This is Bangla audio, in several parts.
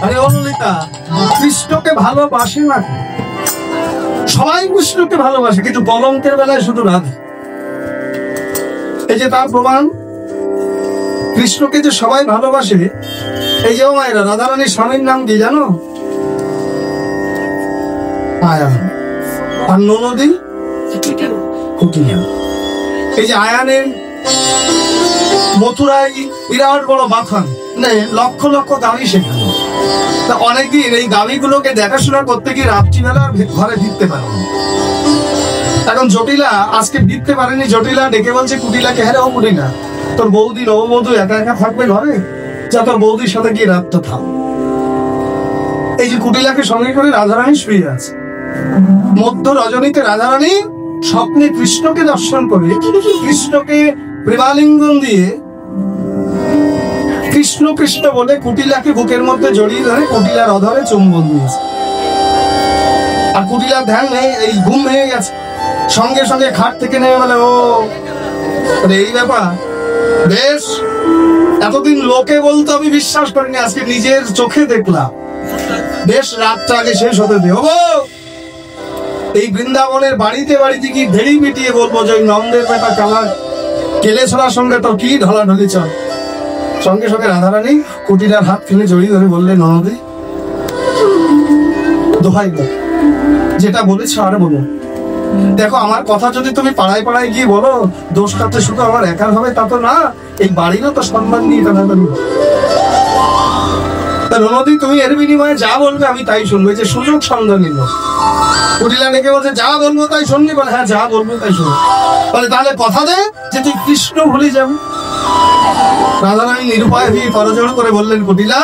আরে ও ললিতা, কৃষ্ণকে ভালোবাসে না, সবাই কৃষ্ণকে ভালোবাসে, কিন্তু কলঙ্কের বেলায় শুধু রাধা। এই যে তার প্রমাণ, কৃষ্ণকে যে সবাই ভালোবাসে। এই যে মায়েরা, রাধারানীর স্বামীর নাম কি জানো? আয়ান। আর ননদী কুটিলা। এই যে আয়ানের মথুরায় বিরাট বড় মাখন, লক্ষ লক্ষ গাভী সেখানে। তা অনেকদিন এই গাভীগুলোকে দেখাশোনা করতে গিয়ে রাত্রিবেলা ঘরে ফিরতে পারে। এখন জটিলা আজকে ফিরতে পারেনি। জটিলা ডেকে বলছে কুটিলাকে, হ্যাঁ রে ও কুটিলা, তোর বৌদি নববধূ একা একা থাকবে ঘরে, যা তোর বৌদির সাথে গিয়ে রাতটা থাক। এই যে কুটিলাকে সঙ্গে করে রাধারানী শুয়ে আছে। মধ্য রজনীতে রাধারানী স্বপ্নে কৃষ্ণকে দর্শন করে, কৃষ্ণকে প্রেমালিঙ্গন দিয়ে কৃষ্ণ কৃষ্ণ বলে কুটিলাকে বুকের মধ্যে জড়িয়ে ধরে কুটিলার অধরে চুম্বন দিয়েছে। আর কুটিলার ধ্যান নেই, এই ঘুম ভেঙে গেছে। সঙ্গে সঙ্গে খাট থেকে নেমে বলে, ও এই ব্যাপার, বেশ, এতদিন লোকে বলতো আমি বিশ্বাস করিনি, আজকে নিজের চোখে দেখলাম, বেশ, রাতটা আগে শেষ হতে দেব। এই বৃন্দাবনের বাড়িতে বাড়িতে কি ভেড়ি মিটিয়ে বলবো যে ওই নন্দের বেটা কালার কেলে ছোড়ার সঙ্গে তো কি ঢলাঢলি চল। সঙ্গে সঙ্গে রাধারানী কুটিলার হাত ফেলে জড়িয়ে ধরে বললেন, ননদী দোহাই গো, যেটা বলেছ আর বলো। দেখো, আমার কথা যদি তুমি পাড়ায় পাড়ায় গিয়ে বলো, দোষটাতে শুধু আমার একার হবে তা তো না, এই বাড়িরও তো সম্মান নিয়ে টানাটানি। ননদী তুমি এর বিনিময়ে যা বলবে আমি তাই শুনবো। যে সুযোগ সন্ধান নিল, কুটিলা ডেকে বলছে, যা বলবো তাই শুনবি? বলে, হ্যাঁ, যা বলবো তাই শুনবো। বলে, তাহলে কথা দে যে তুই কৃষ্ণ ভুলে যাবে। রাধারানী নিরুপায় হয়ে করজোড় করে বললেন, কুটিলা,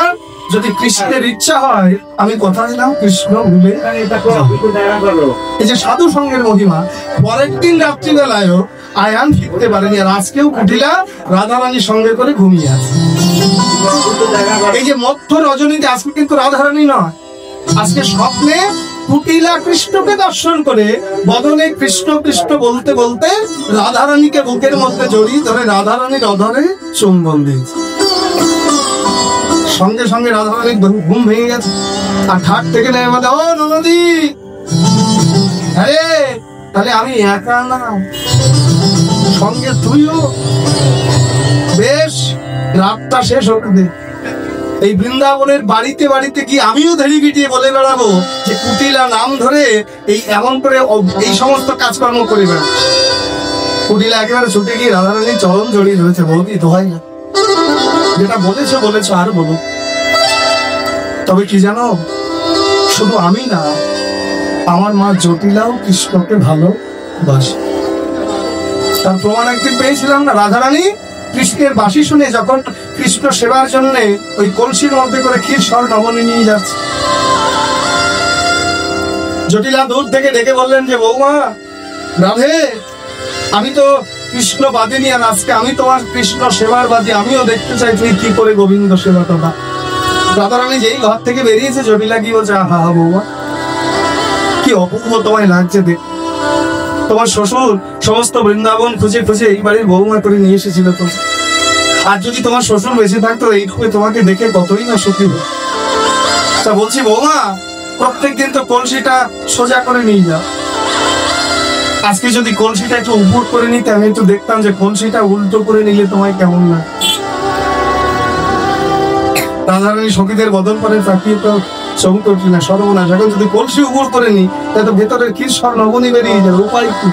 যদি কৃষ্ণের ইচ্ছা হয় আমি কথা দিলাম কৃষ্ণ ভুলে। এই যে সাধু সঙ্গের মহিমা, পরের দিন রাত্রিবেলায়ও আয়ান ফিরতে পারেনি। আর আজকেও কুটিলা রাধারানীর সঙ্গে করে ঘুমিয়ে আছে। এই যে মধ্য রজনীতে আজকে কিন্তু রাধারানী নয়, আজকে স্বপ্নে কুটিলা কৃষ্ণকে দর্শন করে বদনে কৃষ্ণ কৃষ্ণ বলতে বলতে রাধারানীকে বুকের মধ্যে জড়িয়ে ধরে রাধারানীর অধরে চুম্বন দিয়েছে। সঙ্গে সঙ্গে রাধারানীর ঘুম ভেঙে গেছে। আর খাট থেকে নেমে বলে, ও ননদী, আরে তাহলে আমি একা না, সঙ্গে তুইও, বেশ, রাতটা শেষ হতে দে। এই বৃন্দাবনের বাড়িতে বাড়িতে কি আমিও ধেড়ি গিটিয়ে বলে বেড়াবো যে কুটিলা নাম ধরে এই এমন করে এই সমস্ত কাজকর্ম করে বেড়াবো। কুটিলা একেবারে ছুটে গিয়ে রাধারানীর চরণ জড়িয়ে ধরেছে, বৌদি দোহাই না, যেটা বলেছো আর বলো। তবে কি জানো, শুধু আমি না, আমার মা জটিলাও কৃষ্ণকে ভালোবাসে। তার প্রমাণ একদিন পেয়েছিলাম না। রাধারানী কৃষ্ণের বাঁশি শুনে যখন কৃষ্ণ সেবার জন্য ওই কলসির মধ্যে করে ক্ষীর সর নবনী নিয়ে যাচ্ছে, জটিলা দূর থেকে ডেকে বললেন যে, বৌমা রাধে, আমি তো কৃষ্ণ বাদিনী, আর আজকে আমি তোমার কৃষ্ণ সেবার বাদী, আমিও দেখতে চাই তুমি কি করে গোবিন্দ সেবাটা। রাধারানী যেই ঘর থেকে বেরিয়েছে, জটিলা কি বলছে, হা হা বৌমা, কি অপূর্ব তোমায় লাগছে দেখ। তোমার শ্বশুর সমস্ত বৃন্দাবন খুঁজে খুঁজে এই বাড়ির বৌমা করে নিয়ে এসেছিল তো। আর যদি তোমার শ্বশুর বেঁচে থাকতো, এইভাবে তোমাকে দেখে কতই না সুখী হতো। তা বলছি বৌমা, প্রত্যেক দিন তো কলসিটা সোজা করে নিয়ে যাও, আজকে যদি কলসিটা একটু উপর করে নিতে, আমি একটু দেখতাম যে কলসিটা উল্টো করে নিলে তোমায় কেমন লাগে। রাধারানী সখীদের বদল করে তাকিয়ে তো চমক উঠল না, সর্বনাশ, এখন যদি কলসি উপর করে নি তাহলে তো ভেতরের ক্ষীর সর নবনী বেরিয়ে যাবে, উপায় কি?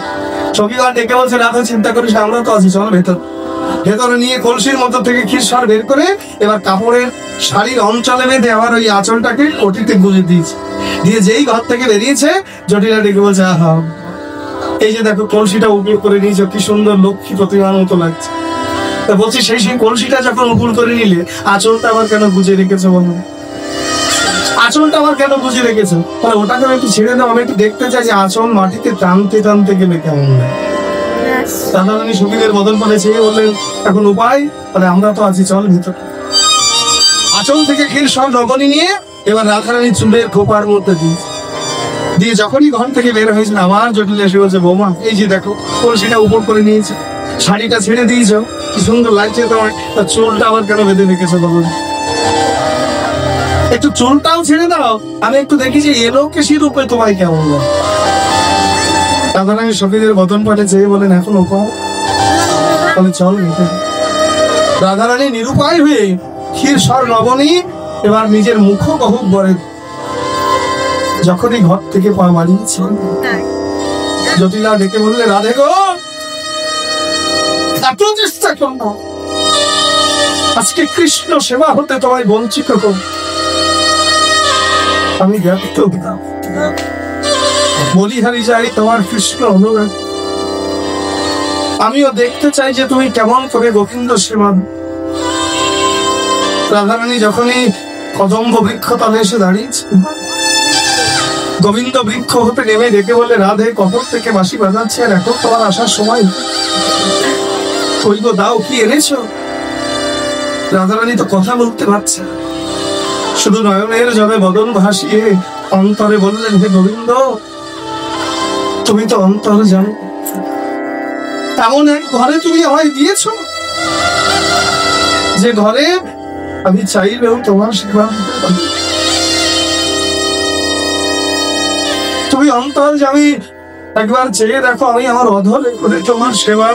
সখীগণ ডেকে বলছে, রাধা চিন্তা করিস, আমরা তো আছি, চল ভেতরে নিয়ে কলসির মধ্যে থেকে ক্ষীর সর বের করে এবার কাপড়ের শাড়ির অঞ্চলে বেঁধে আবার ওই আঁচলটাকে ওটিতে গুঁজে দিয়েছে। দিয়ে যেই ঘর থেকে বেরিয়েছে, জটিলা ডেকে বলছে, আহা, এই যে দেখো কলসিটা উপর করে নিয়েছ, কি সুন্দর লক্ষ্মী প্রতিমার মতো লাগছে। তা বলছি, সেই কলসিটা যখন উপর করে নিলে আঁচলটা আবার কেন গুঁজে রেখেছো? বলো, আঁচলটা আবার কেন গুঁজে রেখেছো? তাহলে ওটাকে একটু ছেড়ে দাও, আমি একটু দেখতে চাই যে আঁচল মাটিতে টানতে টানতে গেলে কেমন লাগে। রাধারানী সখীদের বদল করে চেয়ে বললেন, এখন উপায়? তাহলে আমরা তো আছি, চল ভিতর। আঁচল থেকে ক্ষীর সব নবনী নিয়ে এবার রাধারানী চুলের খোপার মধ্যে দিয়ে যখনই ঘর থেকে বের হয়েছিল, আবার জটিল এসে বলছে, বৌমা এই যে দেখো কলসিটা উপর করে নিয়েছে, শাড়িটা ছেড়ে দিয়েছো, কি সুন্দর লাগছে তোমার, তার চুলটা আবার কেন বেঁধে রেখেছো? বলো, একটু চুলটাও ছেড়ে দাও, আমি একটু দেখি যে এলোকেশী রূপে তোমায় কেমন লাগে। রাধারানী সখীদের বদন পানে চেয়ে বলেন এখন উপায় বলে চল। রাধারানী নিরুপায় হয়ে ক্ষীরসর নবনী এবার নিজের মুখ কহুক বলে যখনই ঘর থেকে পা মারিয়েছে জটিলা ডেকে বললে রাধে গো এত চেষ্টা করো আজকে কৃষ্ণ সেবা হতে তোমায় বঞ্চিত কর, আমি ব্যক্ত বলিহারি যাই তোমার কৃষ্ণ অনুরাগ, আমিও দেখতে চাই যে তুমি কেমন করে গোবিন্দ সেবা। রাধারানী যখনই কদম্ব বৃক্ষ তলে এসে দাঁড়িয়েছে গোবিন্দ বৃক্ষ হতে নেমে ডেকে বলে রাধে কখন থেকে বাঁশি বাজাচ্ছে আর এখন তোমার আসার সময় কই গো দাও কি এনেছো। রাধারানী তো কথা বলতে পারছে না, শুধু নয়নের জলে বদন ভাসিয়ে অন্তরে বললেন হে গোবিন্দ তুমি তো অন্তর জানো, এমন এক ঘরে তুমি আমায় দিয়েছ যে ঘরে আমি চাইলেও তোমার সেবা দিতে পারি। তুমি অন্তর জানি একবার চেয়ে দেখো আমি আমার অধরে করে তোমার সেবার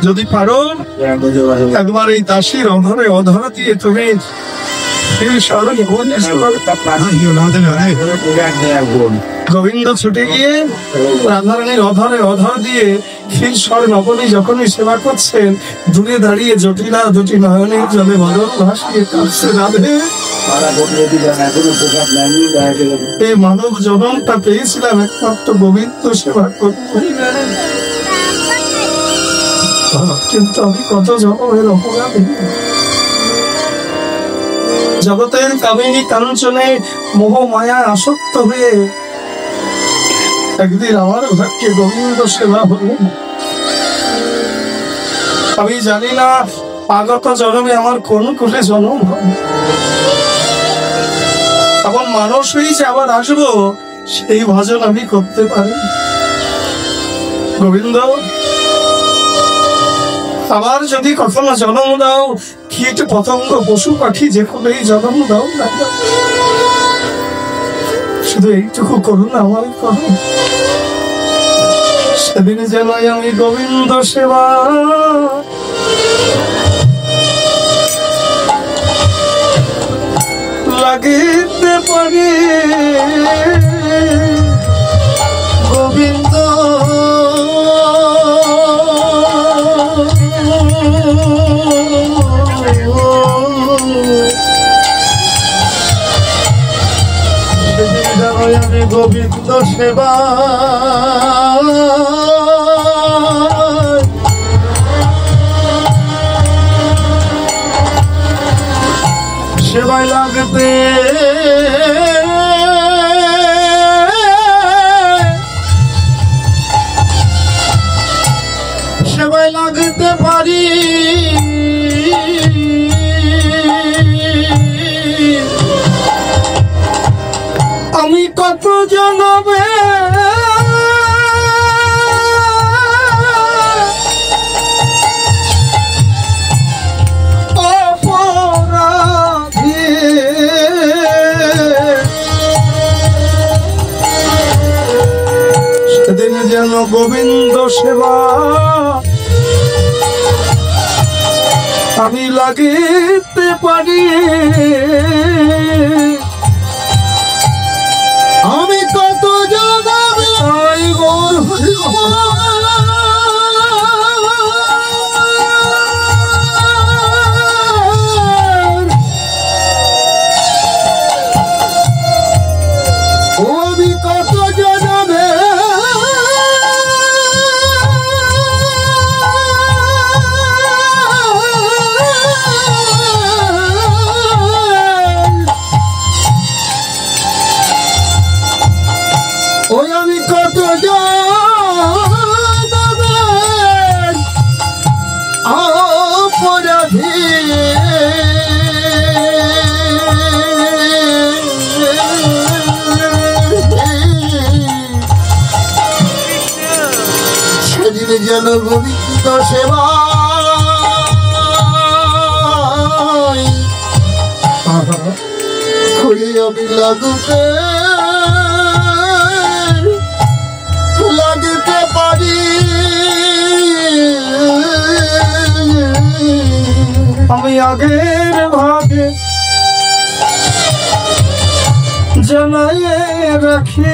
যদি পারো একবার এই দাসীর অধরে অধর দিয়ে তুমি গোবিন্দ ছুটে গিয়ে রাধারানীর অধরে অধর দিয়ে ক্ষীরসর নবনী যখনই সেবা করছেন দূরে দাঁড়িয়ে জটিলা দুটি নয়নের জলে বদন ভাসিয়ে কাঁদছে রাধে এই মানব জনমটা পেয়েছিলাম একমাত্র গোবিন্দ সেবা করতে, কিন্তু আমি কত জনমের অপরাধী জগতের কামিনী কাঞ্চনে মোহ মায়া আসক্ত হয়ে একদিন আমার ভাগ্যে গোবিন্দ সেবা হলো। আমি জানি না আগত জন্মে আমার কোন কোলে জন্ম হবে, এখন মানুষ হয়েছে আবার আসবো সেই ভজন আমি করতে পারি। গোবিন্দ আবার যদি কখনো জন্ম দাও কীট পতঙ্গ পশু পাখি যে কোনোই জন্ম দাও না, শুধু এইটুকু করুন আমার করো সেদিন যেন আমি গোবিন্দ সেবা লাগিতে পারি। গোবিন্দ আমি গোবিন্দ সেবা সেবায় লাগতে সেবায় লাগতে পারি। আমি কত জনমে অপরাধী সেদিন যেন গোবিন্দ সেবা আমি লাগিতে পারি। আমি কত জানাবি আমি কত জানাবে ওই আমি কত অপরাধী সেদিন যেন গোবিন্দ সেবা আমি লাগতে পারি আমি আগের ভাগে জানাইয়ে রাখি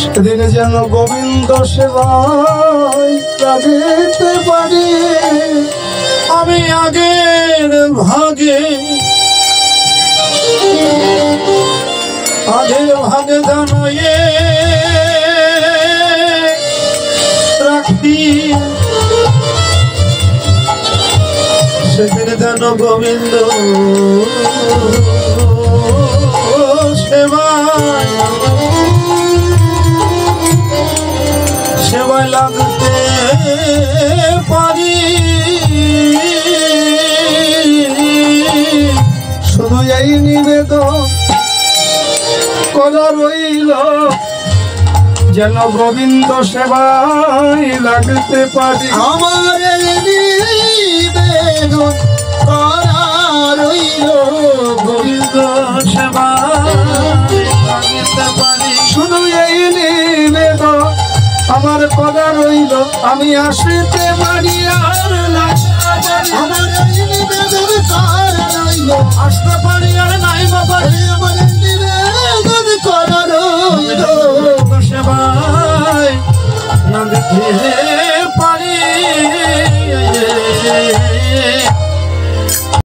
সেদিন যেন গোবিন্দ সেবায় লাগিতে পারি আমি আগের ভাগে জানাইয়ে রাখি সেদিন যেন গোবিন্দ সেবায় লাগতে পারি শুধু এই নিবেদন করা রইল যেন গোবিন্দ সেবায় লাগতে পারি আমার নিবেদন করা রইল গোবিন্দ সেবায় লাগতে পারি শুধু এই নিবেদন আমার করা রইল আমি আসতে পারি আর আমার নিবেদন করা রইল আসতে পারি আর নাই বাবা